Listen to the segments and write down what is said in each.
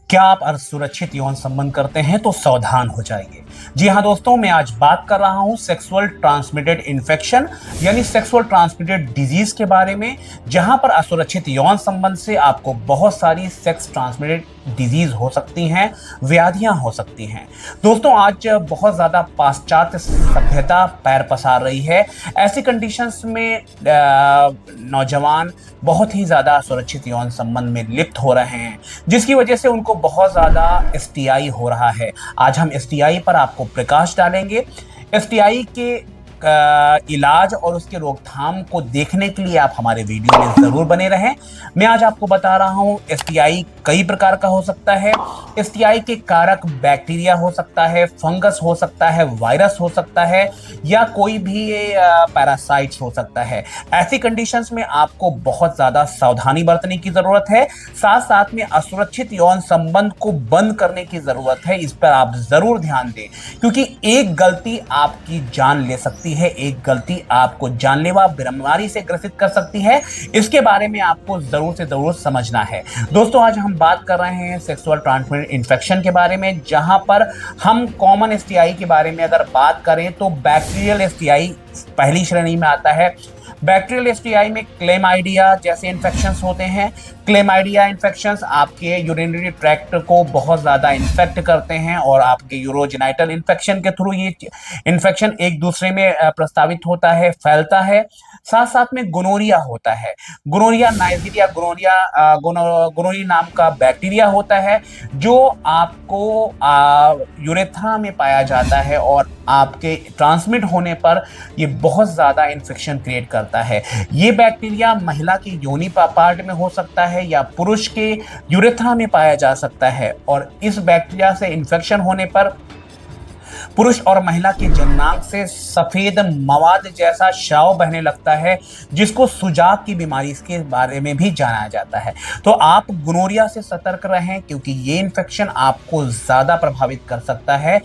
क्या आप असुरक्षित यौन संबंध करते हैं तो सावधान हो जाइए। जी हाँ दोस्तों, मैं आज बात कर रहा हूं सेक्सुअल ट्रांसमिटेड इन्फेक्शन यानी सेक्सुअल ट्रांसमिटेड डिजीज के बारे में, जहां पर असुरक्षित यौन संबंध से आपको बहुत सारी सेक्स ट्रांसमिटेड डिजीज हो सकती हैं, व्याधियां हो सकती हैं। दोस्तों, आज बहुत ज्यादा पाश्चात्य सभ्यता पैर पसार रही है। ऐसी कंडीशंस में नौजवान बहुत ही ज्यादा असुरक्षित यौन संबंध में लिप्त हो रहे हैं, जिसकी वजह से उनको बहुत ज्यादा एसटीआई हो रहा है। आज हम एसटीआई पर आपको प्रकाश डालेंगे। एसटीआई के इलाज और उसके रोकथाम को देखने के लिए आप हमारे वीडियो में जरूर बने रहें। मैं आज आपको बता रहा हूं एसटीआई कई प्रकार का हो सकता है। एसटीआई के कारक बैक्टीरिया हो सकता है, फंगस हो सकता है, वायरस हो सकता है, या कोई भी पैरासाइट्स हो सकता है। ऐसी कंडीशंस में आपको बहुत ज्यादा सावधानी बरतने की जरूरत है। साथ साथ में असुरक्षित यौन संबंध को बंद करने की जरूरत है। इस पर आप जरूर ध्यान दें, क्योंकि एक गलती आपकी जान ले सकती है, एक गलती आपको जानलेवा बीमारी से ग्रसित कर सकती है। इसके बारे में आपको जरूर से जरूर समझना है। दोस्तों, आज हम बात कर रहे हैं सेक्सुअल ट्रांसमिटेड इन्फेक्शन के बारे में, जहां पर हम कॉमन एसटीआई के बारे में अगर बात करें तो बैक्टीरियल एसटीआई पहली श्रेणी में आता है। बैक्टीरियल एसटीआई में क्लेमाइडिया जैसे इन्फेक्शंस होते हैं। क्लेमाइडिया इन्फेक्शंस आपके यूरिनरी ट्रैक्ट को बहुत ज़्यादा इन्फेक्ट करते हैं और आपके यूरोजेनाइटल इन्फेक्शन के थ्रू ये इन्फेक्शन एक दूसरे में प्रस्तावित होता है, फैलता है। साथ साथ में गोनोरिया होता है। गोनोरिया नाइजीरिया गोनोरी नाम का बैक्टीरिया होता है, जो आपको यूरेथ्रा में पाया जाता है और आपके ट्रांसमिट होने पर ये बहुत ज़्यादा इन्फेक्शन क्रिएट करता है। ये बैक्टीरिया महिला की योनि पार्ट में हो सकता है या पुरुष के यूरेथ्रा में पाया जा सकता है, और इस बैक्टीरिया से इन्फेक्शन होने पर पुरुष और महिला के जननांग से सफेद मवाद जैसा स्राव बहने लगता है, जिसको सुजाक की बीमारी इसके बारे में भी जाना जाता है। तो आप गोनोरिया से सतर्क रहें, क्योंकि ये इन्फेक्शन आपको ज्यादा प्रभावित कर सकता है।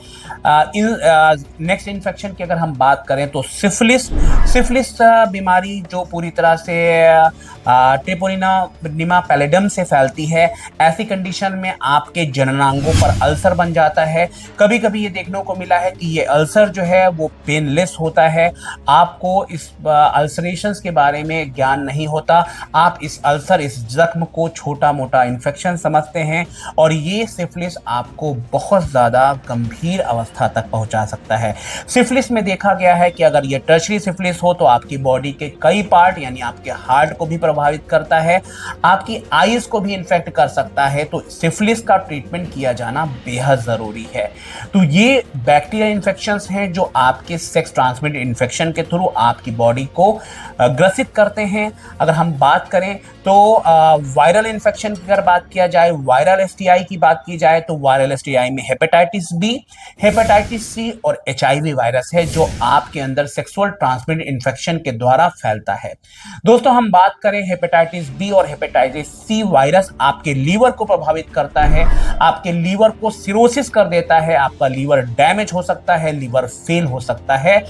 नेक्स्ट इन्फेक्शन की अगर हम बात करें तो सिफिलिस बीमारी, जो पूरी तरह से ट्रिपोनिमा पैलिडम से फैलती है। ऐसी कंडीशन में आपके जननांगों पर अल्सर बन जाता है। कभी कभी ये देखने को मिला है कि ये अल्सर जो है वो पेनलेस होता है। आपको इस अल्सरेशंस के बारे में ज्ञान नहीं होता। आप इस जख्म को छोटा मोटा इन्फेक्शन समझते हैं, और ये सिफिलिस आपको बहुत ज़्यादा गंभीर अवस्था तक पहुंचा सकता है। सिफिलिस में देखा गया है कि अगर ये टर्शरी सिफिलिस हो तो आपकी बॉडी के कई पार्ट यानी आपके हार्ट को भी प्रभावित करता है, आपकी आईज को भी इन्फेक्ट कर सकता है। तो सिफिलिस का ट्रीटमेंट किया जाना बेहद ज़रूरी है। तो ये बैक्टीरियल इन्फेक्शंस हैं जो आपके सेक्स ट्रांसमिटेड इन्फेक्शन के थ्रू आपकी बॉडी को ग्रसित करते हैं। अगर हम बात करें तो वायरल इन्फेक्शन की अगर बात किया जाए, वायरल एसटीआई की बात की जाए, तो वायरल एसटीआई में हेपेटाइटिस बी, हेपेटाइटिस सी और एचआईवी वायरस है, जो आपके अंदर सेक्सुअल ट्रांसमिटेड इन्फेक्शन के द्वारा फैलता है। दोस्तों, हम बात करें हेपेटाइटिस बी और हेपेटाइटिस सी वायरस आपके लीवर को प्रभावित करता है, आपके लीवर को सिरोसिस कर देता है, आपका लीवर डैमेज हो सकता है, लीवर फेल हो सकता है।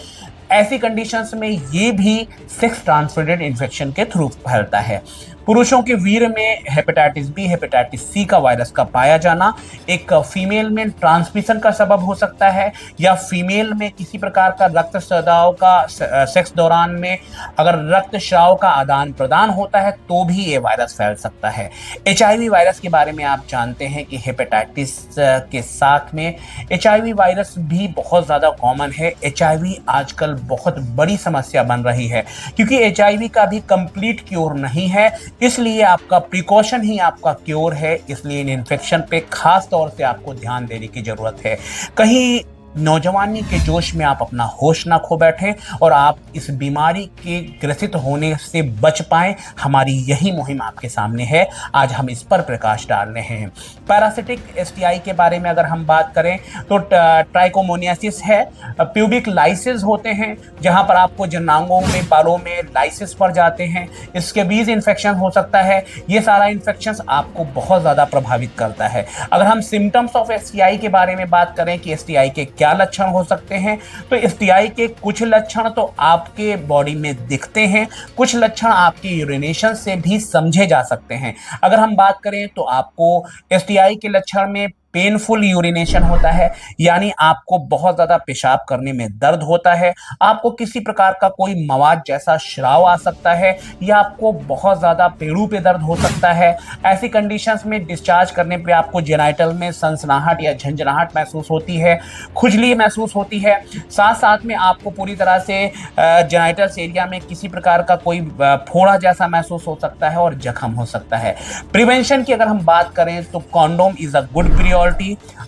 ऐसी कंडीशंस में ये भी सेक्स ट्रांसमिटेड इन्फेक्शन के थ्रू फैलता है। पुरुषों के वीर्य में हेपेटाइटिस बी, हेपेटाइटिस सी का वायरस का पाया जाना एक फीमेल में ट्रांसमिशन का सबब हो सकता है, या फीमेल में किसी प्रकार का रक्त स्राव का सेक्स दौरान में अगर रक्त स्राव का आदान प्रदान होता है तो भी ये वायरस फैल सकता है। एचआईवी वायरस के बारे में आप जानते हैं कि हेपेटाइटिस के साथ में एचआईवी वायरस भी बहुत ज़्यादा कॉमन है। एचआईवी आजकल बहुत बड़ी समस्या बन रही है, क्योंकि एचआईवी का भी कंप्लीट क्योर नहीं है, इसलिए आपका प्रिकॉशन ही आपका क्योर है। इसलिए इन इन्फेक्शन पे खास तौर से आपको ध्यान देने की जरूरत है। कहीं नौजवानी के जोश में आप अपना होश ना खो बैठें और आप इस बीमारी के ग्रसित होने से बच पाएं, हमारी यही मुहिम आपके सामने है। आज हम इस पर प्रकाश डाल रहे हैं। पैरासिटिक एसटीआई के बारे में अगर हम बात करें तो ट्राइकोमोनियासिस है, प्यूबिक लाइसिस होते हैं, जहां पर आपको जननांगों में, बालों में लाइसिस पड़ जाते हैं, स्कैबीज इन्फेक्शन हो सकता है। ये सारा इन्फेक्शन आपको बहुत ज़्यादा प्रभावित करता है। अगर हम सिम्टम्स ऑफ एसटीआई के बारे में बात करें कि एसटीआई के क्या लक्षण हो सकते हैं? तो एसटीआई के कुछ लक्षण तो आपके बॉडी में दिखते हैं, कुछ लक्षण आपके यूरिनेशन से भी समझे जा सकते हैं। अगर हम बात करें तो आपको एसटीआई के लक्षण में पेनफुल यूरिनेशन होता है, यानी आपको बहुत ज्यादा पेशाब करने में दर्द होता है, आपको किसी प्रकार का कोई मवाद जैसा श्राव आ सकता है, या आपको बहुत ज्यादा पेड़ों पे दर्द हो सकता है। ऐसी कंडीशंस में डिस्चार्ज करने पे आपको जेनाइटल में सनसनाहट या झंझनाहट महसूस होती है, खुजली महसूस होती है, साथ साथ में आपको पूरी तरह से जेनाइटल्स एरिया में किसी प्रकार का कोई फोड़ा जैसा महसूस हो सकता है और जख्म हो सकता है। प्रिवेंशन की अगर हम बात करें तो condom is a good priority.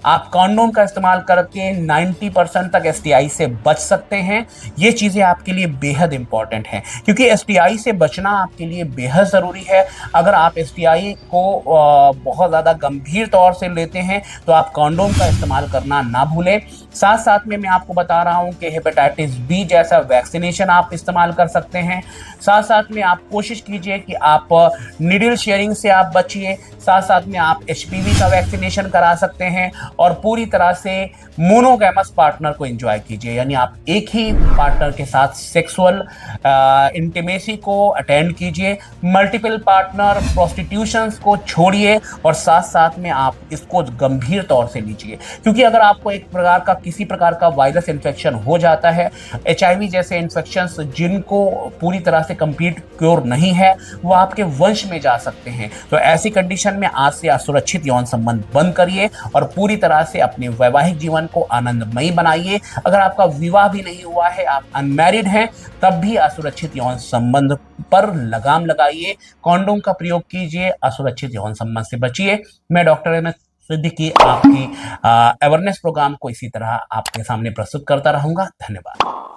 आप कॉन्डोम का इस्तेमाल करके 90% तक एसटीआई से बच सकते हैं। ये चीजें आपके लिए बेहद इंपॉर्टेंट हैं, क्योंकि एसटीआई से बचना आपके लिए बेहद जरूरी है। अगर आप एसटीआई को बहुत ज्यादा गंभीर तौर से लेते हैं तो आप कॉन्डोम का इस्तेमाल करना ना भूलें। साथ साथ में मैं आपको बता रहा हूं कि हेपेटाइटिस बी जैसा वैक्सीनेशन आप इस्तेमाल कर सकते हैं। साथ साथ में आप कोशिश कीजिए कि आप निडल शेयरिंग से आप बचिए। साथ साथ में आप एचपीवी का वैक्सीनेशन करा सकते हैं और पूरी तरह से मोनोगैमस पार्टनर को एंजॉय कीजिए, यानी आप एक ही पार्टनर के साथ सेक्सुअल इंटीमेसी को अटेंड कीजिए। मल्टीपल पार्टनर प्रोस्टिट्यूशंस को छोड़िए और साथ साथ में आप इसको गंभीर तौर से लीजिए, क्योंकि अगर आपको एक प्रकार का किसी प्रकार का वायरस इन्फेक्शन हो जाता है, एचआईवी जैसे इन्फेक्शंस जिनको पूरी तरह से कंप्लीट क्योर नहीं है, वो आपके वंश में जा सकते हैं। तो ऐसी कंडीशन में आज से असुरक्षित यौन संबंध बंद करिए और पूरी तरह से अपने वैवाहिक जीवन को आनंदमयी बनाइए। अगर आपका विवाह भी नहीं हुआ है, आप अनमैरिड हैं, तब भी असुरक्षित यौन संबंध पर लगाम लगाइए, कॉन्डोम का प्रयोग कीजिए, असुरक्षित यौन संबंध से बचिए। मैं डॉक्टर एम एस सिद्दीकी आपकी अवेयरनेस प्रोग्राम को इसी तरह आपके सामने प्रस्तुत करता रहूंगा। धन्यवाद।